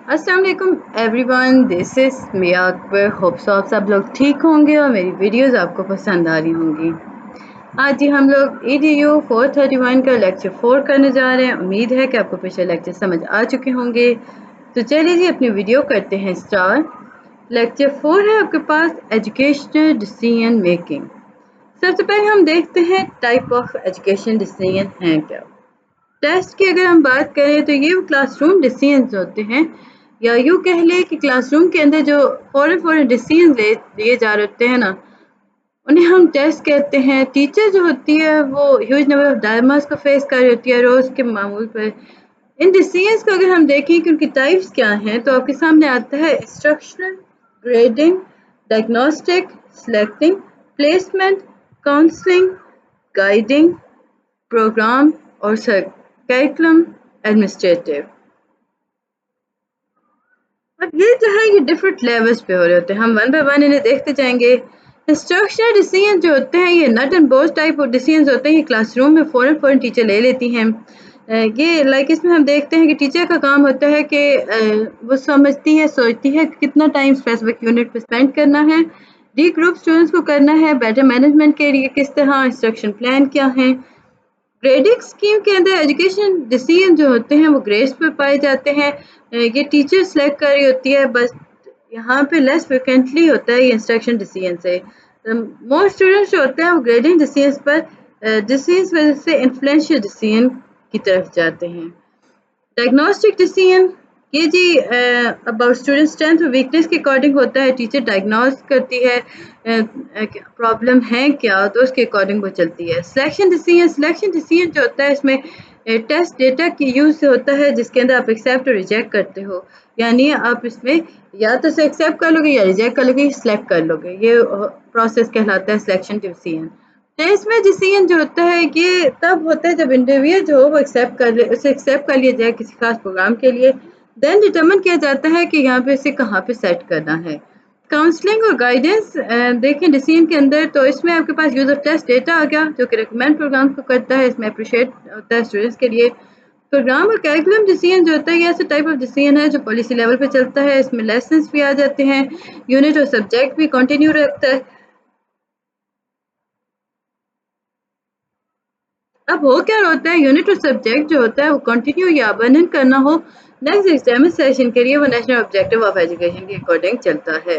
अस्सलाम वालेकुम everyone, this is Miya Akbar. Hope so आप सब लोग ठीक होंगे और मेरी वीडियोस आपको पसंद आ रही होंगी। आज ही हम लोग EDU 431 का लेक्चर 4 करने जा रहे हैं। उम्मीद है कि आपको पिछले लेक्चर समझ आ चुके होंगे। तो चलिए जी अपनी वीडियो करते हैं स्टार्ट। लेक्चर 4 है आपके पास एजुकेशनल डिसीजन मेकिंग। सबसे पहले हम देखते हैं टाइप ऑफ एजुकेशन डिसीजन हैं क्या। टेस्ट की अगर हम बात करें तो ये क्लासरूम डिसीजंस होते हैं, या यूँ कह लें कि क्लासरूम के अंदर जो फ़ौरन डिसीजन लिए जा रहे होते हैं ना, उन्हें हम टेस्ट कहते हैं। टीचर जो होती है वो ह्यूज नंबर ऑफ डायलेमास को फेस कर रही होती है रोज़ के मामूल पर। इन डिसीजंस को अगर हम देखें कि उनकी टाइप्स क्या हैं, तो आपके सामने आता है instructional, grading, diagnostic, selecting, placement, counselling, guiding, program और करिकुलम एडमिनिस्ट्रेटिव। अब ये जो है ये डिफरेंट लेवल्स पे हो रहे होते हैं। हम वन बाय वन इन्हें देखते जाएंगे। इंस्ट्रक्शनल डिसीजन जो होते हैं ये nut and bolt type of decision होते हैं। ये क्लासरूम में फ़ौरन टीचर ले लेती हैं। ये लाइक इसमें हम देखते हैं कि टीचर का काम होता है कि वो समझती है, सोचती है कि कितना टाइम स्पेसिफिक यूनिट पे स्पेंड करना है, डी ग्रुप स्टूडेंट्स को करना है, बेटर मैनेजमेंट के लिए किस तरह, इंस्ट्रक्शन प्लान क्या है। ग्रेडिंग स्कीम के अंदर एजुकेशन डिसीजन जो होते हैं वो ग्रेड्स पे पाए जाते हैं। ये टीचर सेलेक्ट कर रही होती है, बस यहाँ पे लेस फ्रिक्वेंटली होता है ये इंस्ट्रक्शन डिसीजन से। मोस्ट स्टूडेंट्स जो होते हैं वो ग्रेडिंग डिसीजन पर डिसीजन वजह से इन्फ्लुएंशियल डिसीजन की तरफ जाते हैं। डायग्नोस्टिक डिसीजन ये जी अबाउट स्टूडेंट स्ट्रेंथ और वीकनेस के अकॉर्डिंग होता है। टीचर डायग्नोस करती है प्रॉब्लम है क्या, तो उसके अकॉर्डिंग वो चलती है। सिलेक्शन डिसीजन जो होता है इसमें टेस्ट डेटा की यूज़ से होता है, जिसके अंदर आप एक्सेप्ट और रिजेक्ट करते हो। यानी आप इसमें या तो से एक्सेप्ट कर लोगे या रिजेक्ट कर लोगे, सिलेक्ट कर लोगे। ये प्रोसेस कहलाता है सिलेक्शन डिसीजन। टेस्ट में डिसीजन जो होता है ये तब होता है जब इंटरव्यू जो हो वो उसे एक्सेप्ट कर लिया जाए किसी खास प्रोग्राम के लिए। देन डिटरमिन किया जाता है कि यहाँ पे इसे कहाँ पे सेट करना है। काउंसलिंग और गाइडेंस देखें डिसीजन के अंदर, तो इसमें आपके पास यूज़ ऑफ टेस्ट डेटा आ गया जो कि रिकमेंड प्रोग्राम को करता है। इसमें अप्रिशिएट होता है स्टूडेंट्स के लिए। प्रोग्राम और करिकुलम डिसीजन जो होता है ये ऐसा टाइप ऑफ डिसीजन है जो पॉलिसी लेवल पे चलता है। इसमें लेसन्स भी आ जाते हैं, यूनिट और सब्जेक्ट भी कंटिन्यू रखता है। अब हो क्या होता है, यूनिट और सब्जेक्ट जो होता है वो कंटिन्यू या अबंडन करना हो नेक्स्ट एग्जामिन सेशन के लिए, वो नेशनल ऑब्जेक्टिव ऑफ एजुकेशन के अकॉर्डिंग चलता है।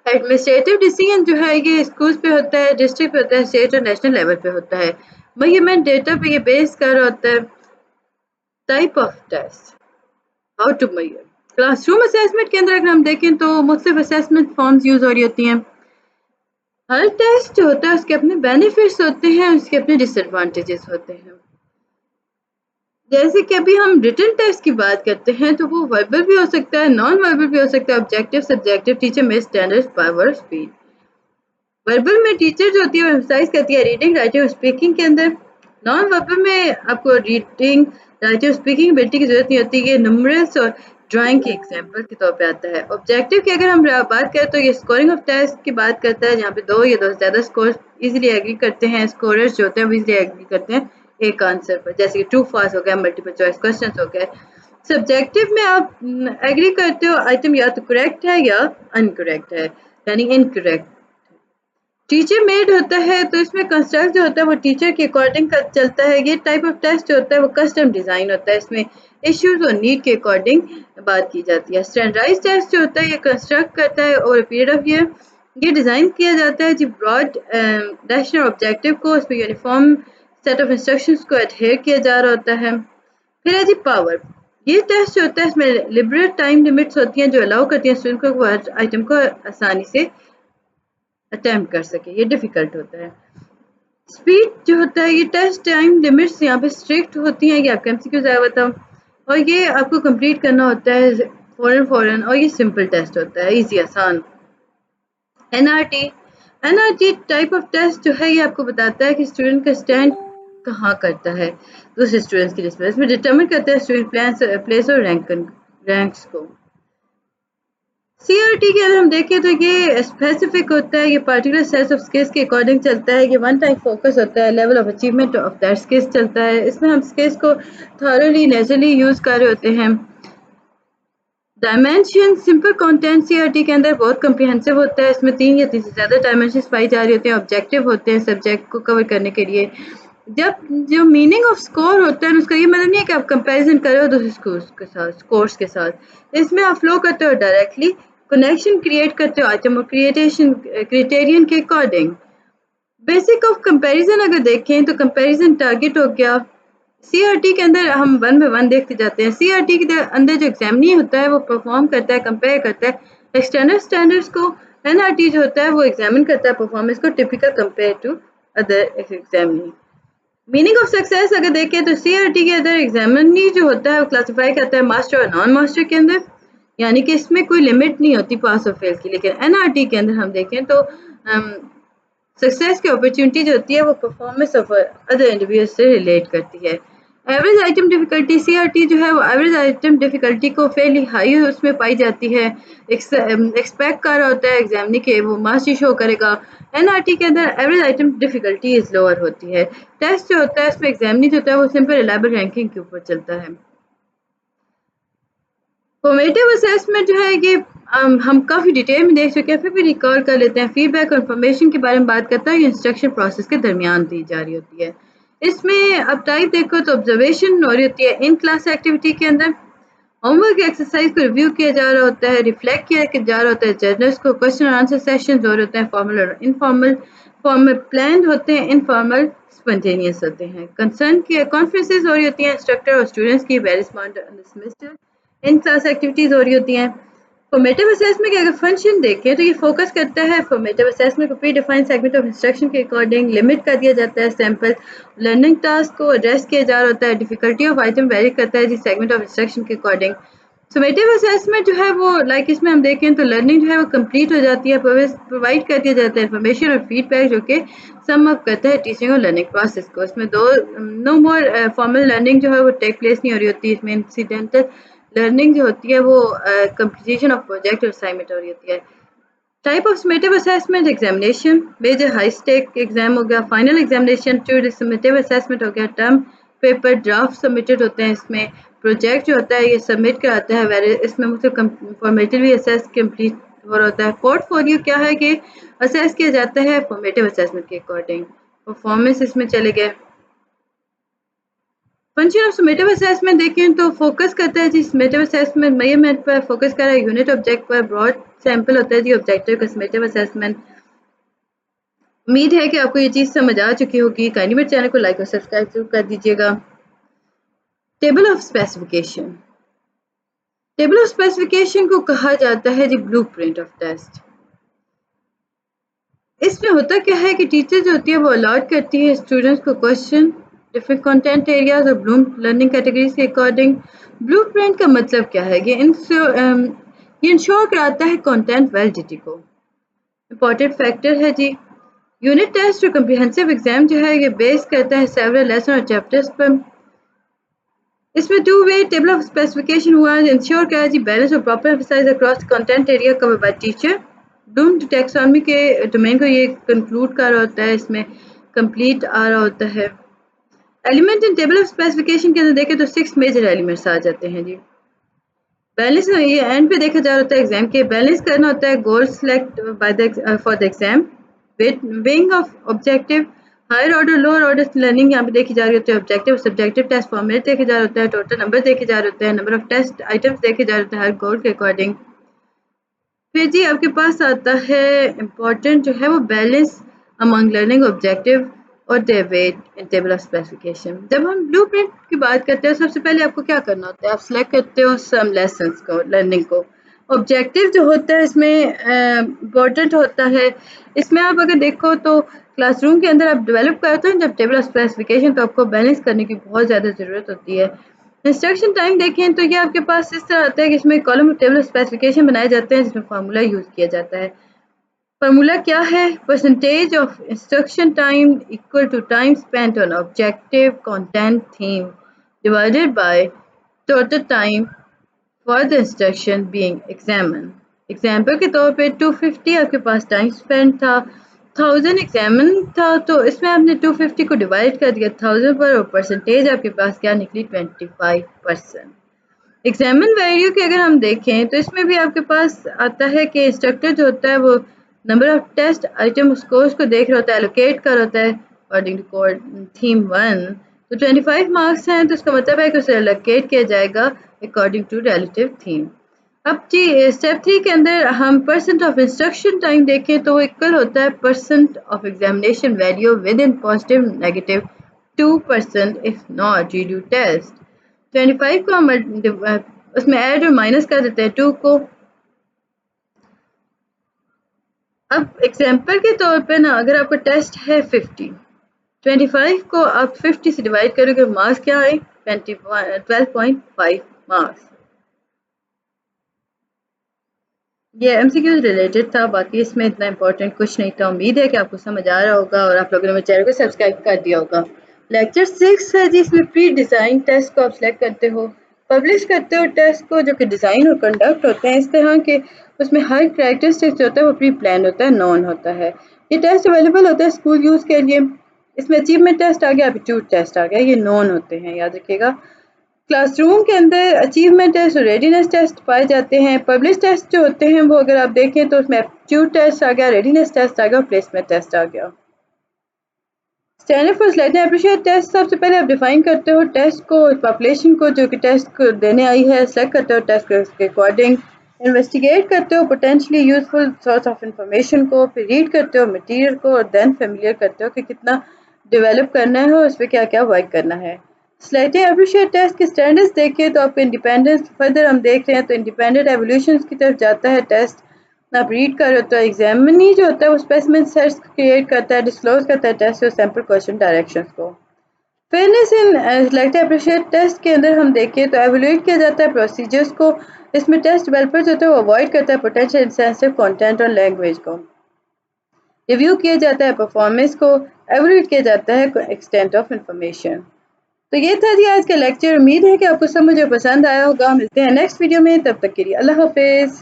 एडमिनिस्ट्रेटिव डिसीजन जो है ये स्कूल्स पे होता है, डिस्ट्रिक्ट पे होता है, स्टेट और नेशनल लेवल पे होता है। मेजरमेंट डेटा पे ये बेस कर रहा होता है। Type of test, how to measure. Classroom assessment के अंदर अगर हम देखें तो मुख्तलिफ असेसमेंट फॉर्म्स यूज हो रही होती हैं। हर टेस्ट जो होता है उसके अपने बेनिफिट्स होते हैं, उसके अपने डिसएडवांटेजेस होते हैं। जैसे कि अभी हम रिटन टेस्ट की बात करते हैं तो वो वर्बल भी हो सकता है, नॉन वर्बल भी हो सकता है, ऑब्जेक्टिव, सब्जेक्टिव, टीचर में स्टैंडर्ड, पावर, स्पीड। वर्बल में टीचर जो होती है वो एम्फसाइज करती है रीडिंग, राइटिंग और स्पीकिंग के अंदर। नॉन वर्बल में आपको रीडिंग, राइटिंग और स्पीकिंग एबिलिटी की जरूरत नहीं होती। ये न्यूमरल्स और ड्राइंग के एग्जाम्पल के तौर पे आता है। ऑब्जेक्टिव की अगर हम बात करें तो ये स्कोरिंग ऑफ टेस्ट की बात करता है, जहाँ पे दो या दो से ज़्यादा स्कोर इजीली एग्री करते हैं। स्कोरर्स जो होते हैं वो इजीली एग्री करते हैं एक आंसर पर, जैसे कि ट्रू फॉल्स हो गया, मल्टीपल चॉइस क्वेश्चन हो गए। सब्जेक्टिव में आप एग्री करते हो आइटम या तो करेक्ट है या अनकरेक्ट है, यानी इनकरेक्ट। टीचर मेड होता है तो इसमें कंस्ट्रक्ट जो होता है वो टीचर के अकॉर्डिंग चलता है। ये टाइप ऑफ टेस्ट जो होता है वो कस्टम डिज़ाइन होता है। इसमें इश्यूज और नीड के अकॉर्डिंग बात की जाती है। स्टैंडर्डाइज टेस्ट जो होता है ये कंस्ट्रक्ट करता है ओवर पीरियड ऑफ ईयर। ये डिज़ाइन किया जाता है जी ब्रॉड नेशनल ऑब्जेक्टिव को, उसमें यूनिफॉर्म सेट ऑफ इंस्ट्रक्शंस को एडहेयर किया जा रहा होता है। फिर है जी पावर। ये टेस्ट जो होता है इसमें लिबरल टाइम लिमिट्स होती हैं जो अलाउ करती हैं स्टूडेंट को वो हर आइटम को आसानी से अटेम्प्ट कर सके। ये डिफ़िकल्ट होता है। स्पीड जो होता है ये टेस्ट टाइम लिमिट्स यहाँ पे स्ट्रिक्ट होती हैं, ये आपका एमसीक्यू ज़्यादा बताऊँ, और ये आपको कंप्लीट करना होता है फ़ौरन, और ये सिंपल टेस्ट होता है, ईजी आसान। NRT. NRT type of test जो है ये आपको बताता है कि स्टूडेंट का स्टैंड कहाँ करता है दूसरे स्टूडेंट्स की लिस्ट में। इसमें डिटरमिन करता है स्टूडेंट प्लेस और रैंक्स को। सीआरटी के अगर हम देखें तो ये स्पेसिफिक होता है, ये पर्टिकुलर सेट ऑफ स्किल्स के अकॉर्डिंग चलता है। ये वन टाइम फोकस होता है, level of achievement of that skills चलता है। इसमें हम स्किल्स को थॉरली नेचुरली यूज़ कर रहे होते हैं। डायमेंशन सिंपल कंटेंट सीआरटी के अंदर बहुत कम्प्रिहेंसिव होता है। इसमें 3 या 3 से ज़्यादा डायमेंशंस पाई जा रही होती हैं। ऑब्जेक्टिव होते हैं सब्जेक्ट को कवर करने के लिए। जब जो मीनिंग ऑफ स्कोर होता है उसका ये मतलब नहीं है कि आप कंपैरिजन कर रहे हो दूसरे स्कोर्स के साथ। इसमें आप फ्लो करते हो डायरेक्टली, कनेक्शन क्रिएट करते हो आइटम और क्रिटेरियन के अकॉर्डिंग। बेसिक ऑफ कंपैरिजन अगर देखें तो कंपैरिजन टारगेट हो गया। सीआरटी के अंदर हम 1 बाय 1 देखते जाते हैं। सीआरटी के अंदर जो एग्जामिनी होता है वो परफॉर्म करता है, कंपेयर करता है एक्सटर्नल स्टैंडर्ड्स को। एनआरटी जो होता है वो एग्जामिन करता है परफॉर्मेंस को typical compare to other examinee. Meaning of success अगर देखें तो सीआरटी के अंदर एग्जामिनी जो होता है वो क्लासिफाई करता है मास्टर और नॉन मास्टर के अंदर, यानी कि इसमें कोई लिमिट नहीं होती पास और फेल की। लेकिन एनआरटी के अंदर हम देखें तो सक्सेस की अपॉर्चुनिटी जो होती है वो परफॉर्मेंस ऑफ अदर इंडिविजुअल से रिलेट करती है। एवरेज आइटम डिफिकल्टी सीआरटी जो है वो एवरेज आइटम डिफिकल्टी को फेयरली हाई उसमें पाई जाती है। एक्सपेक्ट कर रहा होता है एग्जामिनी के वो मार्क्स शो करेगा। एनआरटी के अंदर average item difficulty is lower होती है। टेस्ट जो होता है इसमें एग्जामिनी जो होता है वो सिंपल रिलायबल रैंकिंग के ऊपर चलता है। फॉर्मेटिव असेसमेंट जो है ये हम काफ़ी डिटेल में देख चुके हैं, फिर भी रिकॉल कर लेते हैं। फीडबैक और इन्फॉर्मेशन के बारे में बात करता है, ये इंस्ट्रक्शन प्रोसेस के दरमियान दी जा रही होती है। इसमें अब टाइप देखो तो ऑब्जर्वेशन हो रही होती है इन क्लास एक्टिविटी के अंदर। होमवर्क एक्सरसाइज को रिव्यू किया जा रहा होता है, रिफ्लेक्ट किया जा रहा होता है। जर्नल्स को क्वेश्चन और आंसर सेशन हो रहे होते हैं, फॉर्मल और इनफॉर्मल। फॉर्मल प्लान होते हैं, इनफॉर्मल स्पॉन्टेनियस होते हैं। कंसर्न की कॉन्फ्रेंसेज हो रही होती हैं इंस्ट्रक्टर और स्टूडेंट्स की various semester. In class activities हो रही होती हैं। फॉर्मेटिव असेसमेंट के अगर फंक्शन देखें तो ये फोकस करता है फॉर्मेटिव असेसमेंट को pre defined segment of instruction के अकॉर्डिंग लिमिट कर दिया जाता है। सैम्पल लर्निंग टास्क को एड्रेस किया जा रहा होता है। डिफिकल्टी ऑफ आइटम वेरी करता है जी सेगमेंट ऑफ इंस्ट्रक्शन के अकॉर्डिंग। समेटिव असेसमेंट जो है वो लाइक इसमें हम देखें तो लर्निंग जो है वो कंप्लीट हो जाती है, प्रोवाइड कर दिया जाता है इन्फॉर्मेशन और फीडबैक जो कि सम अप करता है टीचिंग और लर्निंग प्रोसेस को। इसमें नो मोर फॉर्मल लर्निंग जो है वो टेक प्लेस नहीं हो रही होती। इसमें इंसिडेंटल लर्निंग जो होती है वो कंप्लीशन ऑफ प्रोजेक्ट और असाइनमेंट हो रही होती है। Type of summative assessment examination major high stake exam हो गया, final examination to summative assessment हो गया, टर्म पेपर ड्राफ्ट सबमिटेड होते हैं। इसमें प्रोजेक्ट जो होता है ये सबमिट कराता है, वेर इसमें मुझे फॉर्मेटिवली असेस कंप्लीट हो रहा होता है। पोर्टफोलियो क्या है कि असेस किया जाता है फॉर्मेटिव असेसमेंट के अकॉर्डिंग। परफॉर्मेंस इसमें चले गए। फंक्शन ऑफ समेटिव असेसमेंट देखें तो फोकस करता है जी समेटिव असेसमेंट मेजरमेंट पर फोकस कर रहा है, यूनिट ऑब्जेक्ट पर। ब्रॉड सैंपल होता है जी ऑब्जेक्टिव का समेटिव असेसमेंट। उम्मीद है कि आपको ये चीज़ समझ आ चुकी होगी। काइंडली मेरे चैनल को लाइक और सब्सक्राइब जरूर कर दीजिएगा। Table of specification, table of specification को कहा जाता है जी ब्लूप्रिंट ऑफ टेस्ट। इसमें होता क्या है कि टीचर जो होती है वो अलॉट करती है स्टूडेंट्स को क्वेश्चन डिफरेंट कंटेंट एरियाज और ब्लूम लर्निंग कैटेगरीज के अकॉर्डिंग। ब्लूप्रिंट का मतलब क्या है, ये इंश्योर कराता है कंटेंट वैलिडिटी को। इम्पॉर्टेंट फैक्टर है जी। यूनिट टेस्ट और कम्प्रिहेंसिव एग्जाम जो है ये बेस करता है सेवरल लेसन और चैप्टर्स पर। इसमें two way table of specification हुआ, इंश्योर किया जी बैलेंस और proper emphasise across content area cover by teacher. Bloom taxonomy के डोमेन को ये कंक्लूड कर रहा होता है, इसमें कंप्लीट आ रहा होता है। Element in table of specification के अंदर देखें तो 6 मेजर एलिमेंट्स आ जाते हैं जी। बैलेंस ये एंड पे देखा जा रहा होता है एग्जाम के, बैलेंस करना होता है goal select by the for the exam, weighing of objective, higher order lower order learning यहाँ पे देखी जा रही होती है। ऑब्जेक्टिव सब्जेक्टिव टेस्ट फॉर्मेट देखे जा रहा होता है, टोटल नंबर देखे जा रहे होते हैं, नंबर ऑफ टेस्ट आइटम्स देखे जा रहे होते हैं हर गोल के अकॉर्डिंग। फिर जी आपके पास आता है इम्पॉर्टेंट जो है वो बैलेंस अमंग लर्निंग ऑब्जेक्टिव और their weight in table of specification. जब हम ब्लूप्रिंट की बात करते हैं सबसे पहले आपको क्या करना होता है, आप सिलेक्ट करते हो सम लेसन्स को, लर्निंग को। ऑब्जेक्टिव जो होता है इसमें इम्पोर्टेंट होता है। इसमें आप अगर देखो तो क्लासरूम के अंदर आप डेवलप करते हो जब टेबल ऑफ स्पेसिफिकेशन तो आपको बैलेंस करने की बहुत ज़्यादा ज़रूरत होती है। इंस्ट्रक्शन टाइम देखें तो ये आपके पास इस तरह आता है कि इसमें कॉलम टेबल स्पेसिफिकेशन बनाए जाते हैं जिसमें फार्मूला यूज़ किया जाता है। फार्मूला क्या है, percentage of instruction time equal to time spent on objective content theme divided by total time for the instruction being examine. Example के तौर पे 250 आपके पास टाइम स्पेंड था, 1000 एग्जामिन था, तो इसमें आपने 250 को डिवाइड कर दिया 1000 पर और परसेंटेज आपके पास क्या निकली 25%। एग्जामिन वैल्यू की अगर हम देखें तो इसमें भी आपके पास आता है कि इंस्ट्रक्टर जो होता है वो number of test item scores को देख रहा होता है, एलोकेट कर होता है अकॉर्डिंग टू कोड थीम 1। तो 25 मार्क्स हैं तो इसका मतलब है कि उसे एलोकेट किया जाएगा अकॉर्डिंग टू रिलेटिव थीम। अब जी स्टेप 3 के अंदर हम परसेंट ऑफ इंस्ट्रक्शन टाइम देखें तो वो इक्वल होता है percent of examination value within positive negative 2% if not redo test. 25 को हम उसमें ऐड और माइनस कर देते हैं 2 को। अब एग्जाम्पल के तौर पे ना अगर आपका टेस्ट है 50, 25 को आप 50 से डिवाइड करोगे, मार्क्स क्या आए 12.5 मार्क्स। ये एमसीक्यू रिलेटेड था, बाकी इसमें इतना इंपॉर्टेंट कुछ नहीं था। उम्मीद है कि आपको समझ आ रहा होगा और आप लोगों ने मेरे चैनल को सब्सक्राइब कर दिया होगा। लेक्चर 6 है जी, इसमें प्री डिज़ाइन टेस्ट को आप सिलेक्ट करते हो, पब्लिश करते हो टेस्ट को जो कि डिज़ाइन और कंडक्ट होते हैं इस तरह के। उसमें हर कैरेक्टरिस्टिक्स जो होता है वो प्री प्लान होता है, नॉन होता है। ये टेस्ट अवेलेबल होता है स्कूल यूज़ के लिए। इसमें अचीवमेंट टेस्ट आ गया, एप्टीट्यूड टेस्ट आ गया, ये नॉन होते हैं, याद रखिएगा। क्लासरूम के अंदर अचीवमेंट टेस्ट और रेडीनेस टेस्ट पाए जाते हैं। पब्लिश टेस्ट जो होते हैं वो अगर आप देखें तो उसमें एप्टीट्यूड टेस्ट आ गया, रेडीनेस टेस्ट आ गया, प्लेसमेंट टेस्ट आ गया। Standard for selecting appropriate test, सबसे पहले आप डिफाइन करते हो टेस्ट को, पॉपुलेशन को जो कि टेस्ट को देने आई है, सेलेक्ट करते हो टेस्ट के अकॉर्डिंग, इन्वेस्टिगेट करते हो potentially useful source of information को, फिर रीड करते हो मटेरियल को और देन फेमिलियर करते हो कि कितना डेवलप करना है और उस पर क्या क्या वर्क करना है। सिलेक्टिंग एप्रिशिएट टेस्ट के स्टैंडर्ड्स देखें तो आपको इंडिपेंडेंस फर्दर हम देख रहे हैं तो इंडिपेंडेंट एवोल्यूशन की तरफ जाता है टेस्ट। आप रीड कर होता है, एग्जामिनी जो होता है वो स्पेसिमेन सेट्स क्रिएट करता है, डिस्क्लोज करता है टेस्ट और सैंपल क्वेश्चन डायरेक्शंस को। फेयरनेस इन सिलेक्टिव एप्रिशिएट टेस्ट के अंदर हम देखें तो एवेल्यूएट किया जाता है प्रोसीजर्स को। इसमें टेस्ट डेवलपर जो होता है वो अवॉइड करता है पोटेंशियल इनसेंसिटिव कंटेंट और लैंग्वेज को। रिव्यू किया जाता है परफॉर्मेंस को, एवेल्यूएट किया जाता है एक्सटेंट ऑफ इंफॉर्मेशन। तो ये था जी आज का लेक्चर। उम्मीद है कि आपको समझ और पसंद आया होगा। मिलते हैं नेक्स्ट वीडियो में, तब तक के लिए अल्लाह हाफिज़।